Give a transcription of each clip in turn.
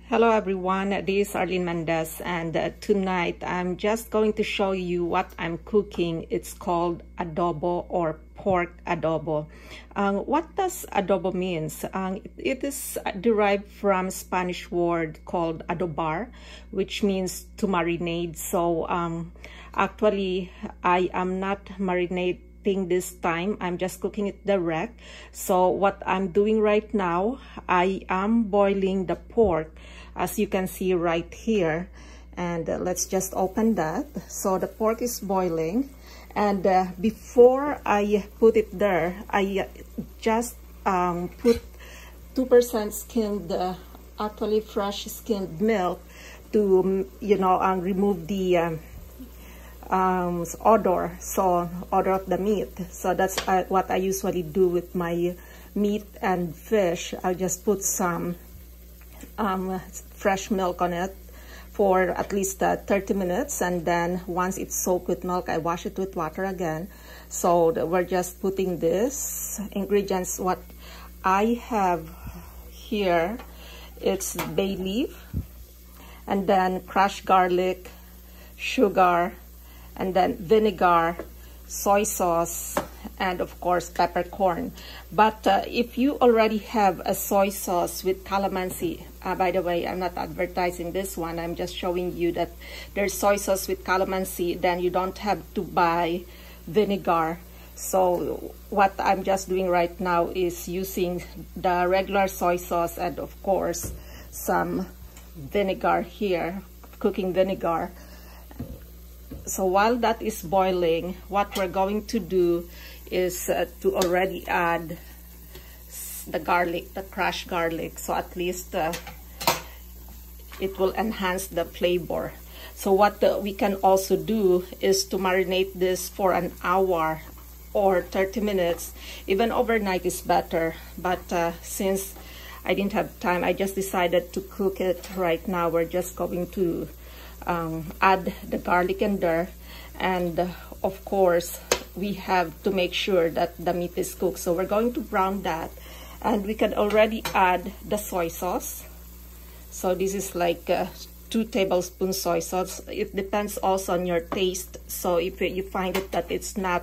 Hello everyone, this is Arlene Mendez, and tonight I'm just going to show you what I'm cooking. It's called adobo or pork adobo. What does adobo means? It is derived from Spanish word called adobar, which means to marinate. So actually I am not marinating this time. I'm just cooking it direct. So what I'm doing right now, I am boiling the pork, as you can see right here, and let's just open that. So the pork is boiling, and before I put it there, I just put 2% skinned, actually fresh skinned milk to remove the odor of the meat. So that's what I usually do with my meat and fish. I'll just put some fresh milk on it for at least 30 minutes, and then once it's soaked with milk, I wash it with water again. So we're just putting this ingredients. What I have here, it's bay leaf, and then crushed garlic, sugar, and then vinegar, soy sauce, and of course peppercorn. But if you already have a soy sauce with calamansi, by the way, I'm not advertising this one, I'm just showing you that there's soy sauce with calamansi, then you don't have to buy vinegar. So what I'm just doing right now is using the regular soy sauce and of course some vinegar here, cooking vinegar. So while that is boiling, what we're going to do is to already add the garlic, the crushed garlic, so at least it will enhance the flavor. So what we can also do is to marinate this for an hour or 30 minutes. Even overnight is better, but since I didn't have time, I just decided to cook it right now. We're just going to add the garlic in there, and of course we have to make sure that the meat is cooked. So we're going to brown that, and we can already add the soy sauce. So this is like 2 tablespoons soy sauce. It depends also on your taste. So if you find it that it's not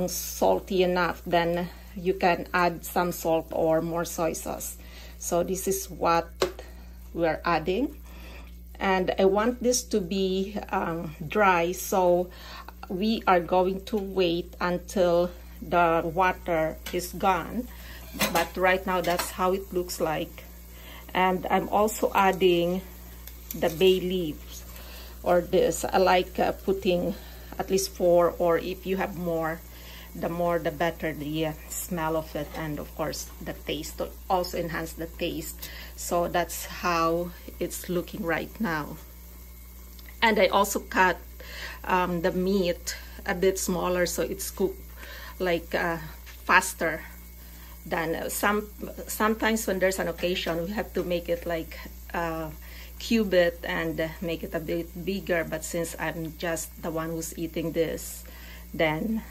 salty enough, then you can add some salt or more soy sauce. So this is what we're adding. And I want this to be dry, so we are going to wait until the water is gone. But right now that's how it looks like. And I'm also adding the bay leaves, or this. I like putting at least 4, or if you have more the better, the smell of it, and of course the taste, to also enhance the taste. So that's how it's looking right now. And I also cut the meat a bit smaller, so it's cooked like faster than sometimes when there's an occasion we have to make it like cube it and make it a bit bigger, but since I'm just the one who's eating this, then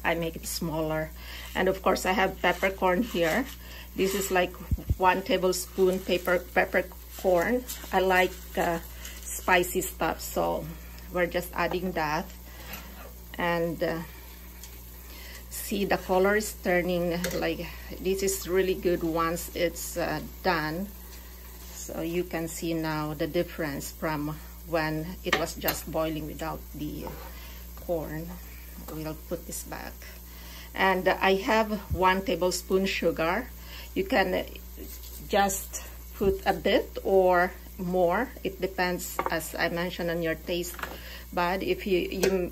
I make it smaller. And of course I have peppercorn here. This is like 1 tablespoon peppercorn. I like spicy stuff, so we're just adding that. And see, the color is turning like this. Is really good once it's done. So you can see now the difference from when it was just boiling without the corn. We'll put this back. And I have 1 tablespoon sugar. You can just put a bit or more. It depends, as I mentioned, on your taste. But if you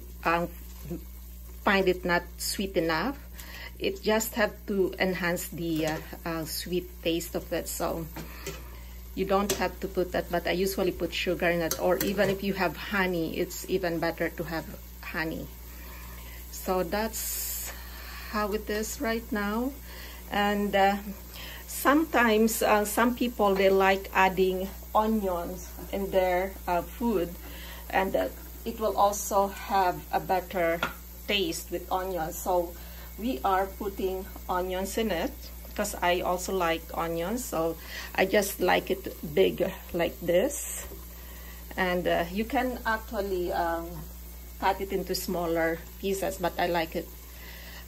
find it not sweet enough, it just have to enhance the sweet taste of it. So you don't have to put that, but I usually put sugar in it. Or even if you have honey, it's even better to have honey. So that's how it is right now. And sometimes some people, they like adding onions in their food, and it will also have a better taste with onions. So we are putting onions in it, because I also like onions, so I just like it big like this. And you can actually cut it into smaller pieces, but I like it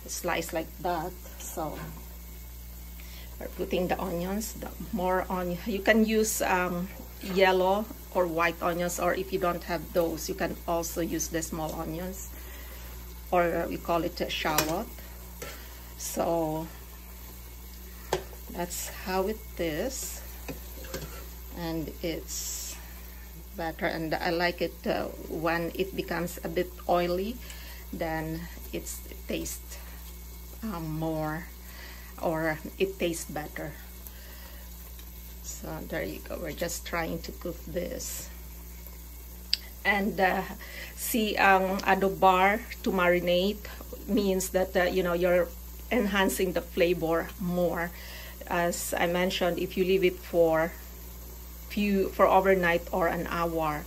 sliced like that. So we're putting the onions, the more onion. You can use yellow or white onions, or if you don't have those, you can also use the small onions, or we call it a shallot. So that's how it is, and it's better. And I like it when it becomes a bit oily, then it tastes more, or it tastes better. So there you go. We're just trying to cook this. And see, adobar, to marinate, means that you know, you're enhancing the flavor more. As I mentioned, if you leave it for overnight or an hour,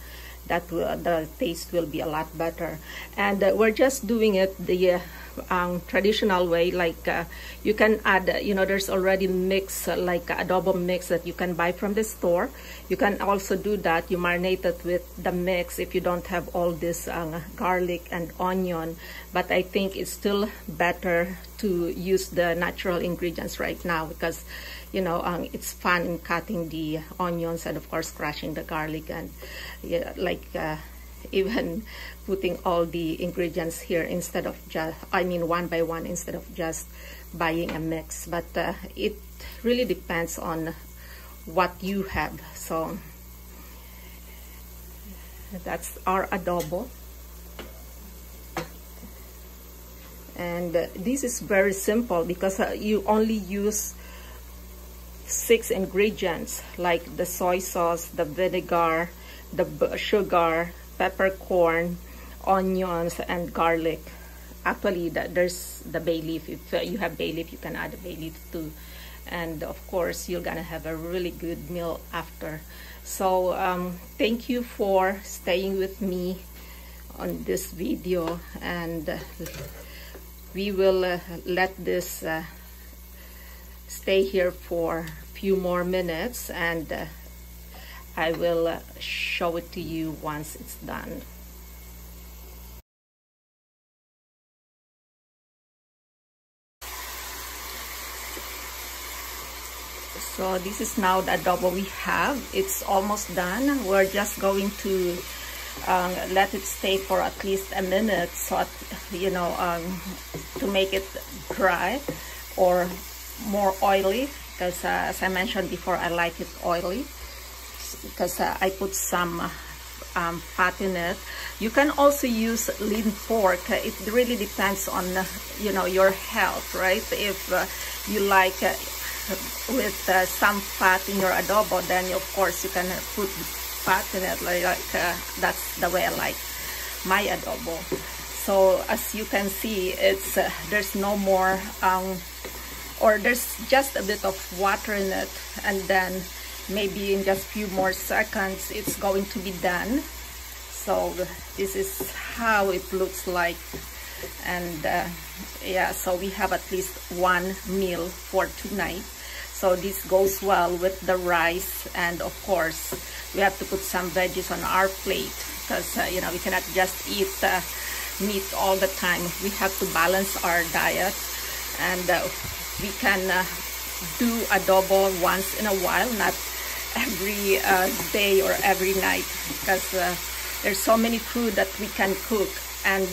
that the taste will be a lot better. And we're just doing it the traditional way. Like you can add, you know, there's already mix, like adobo mix that you can buy from the store. You can also do that. You marinate it with the mix if you don't have all this garlic and onion. But I think it's still better to use the natural ingredients right now, because you know, it's fun in cutting the onions and of course crushing the garlic, and yeah, like even putting all the ingredients here instead of just, I mean, one by one, instead of just buying a mix. But it really depends on what you have. So that's our adobo. And this is very simple because you only use 6 ingredients, like the soy sauce, the vinegar, the sugar, peppercorn, onions, and garlic. Actually, there's the bay leaf. If you have bay leaf, you can add a bay leaf too. And of course, you're gonna have a really good meal after. So thank you for staying with me on this video, and we will let this stay here for a few more minutes, and I will show it to you once it's done. So this is now the adobo we have. It's almost done. We're just going to let it stay for at least a minute, so you know, to make it dry or more oily, because as I mentioned before, I like it oily because I put some fat in it. You can also use lean pork. It really depends on you know, your health, right? If you like with some fat in your adobo, then of course you can put fat in it. Like that's the way I like my adobo. So as you can see, it's there's no more or there's just a bit of water in it, and then maybe in just a few more seconds it's going to be done. So this is how it looks like. And yeah, so we have at least one meal for tonight. So this goes well with the rice, and of course we have to put some veggies on our plate, because you know, we cannot just eat meat all the time. We have to balance our diet, and we can do adobo once in a while, not every day or every night, because there's so many food that we can cook. And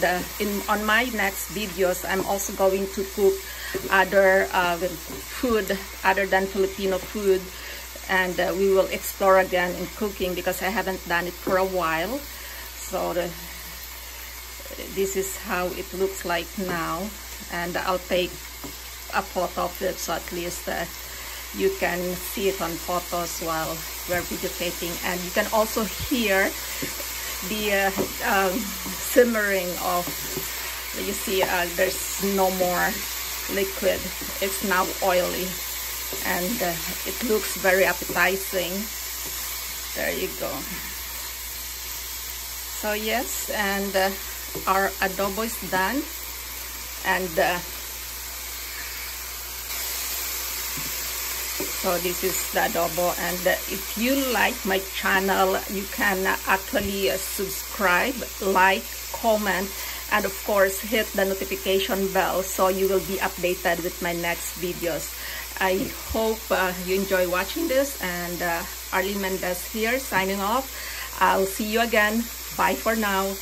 on my next videos, I'm also going to cook other food other than Filipino food, and we will explore again in cooking, because I haven't done it for a while. So this is how it looks like now, and I'll take a photo of it, so at least you can see it on photos while we're videotaping. And you can also hear the simmering of, you see, there's no more liquid. It's now oily, and it looks very appetizing. There you go. So yes, and our adobo is done, and So this is the adobo, and if you like my channel, you can actually subscribe, like, comment, and of course hit the notification bell so you will be updated with my next videos. I hope you enjoy watching this, and Arlene Mendez here signing off. I'll see you again. Bye for now.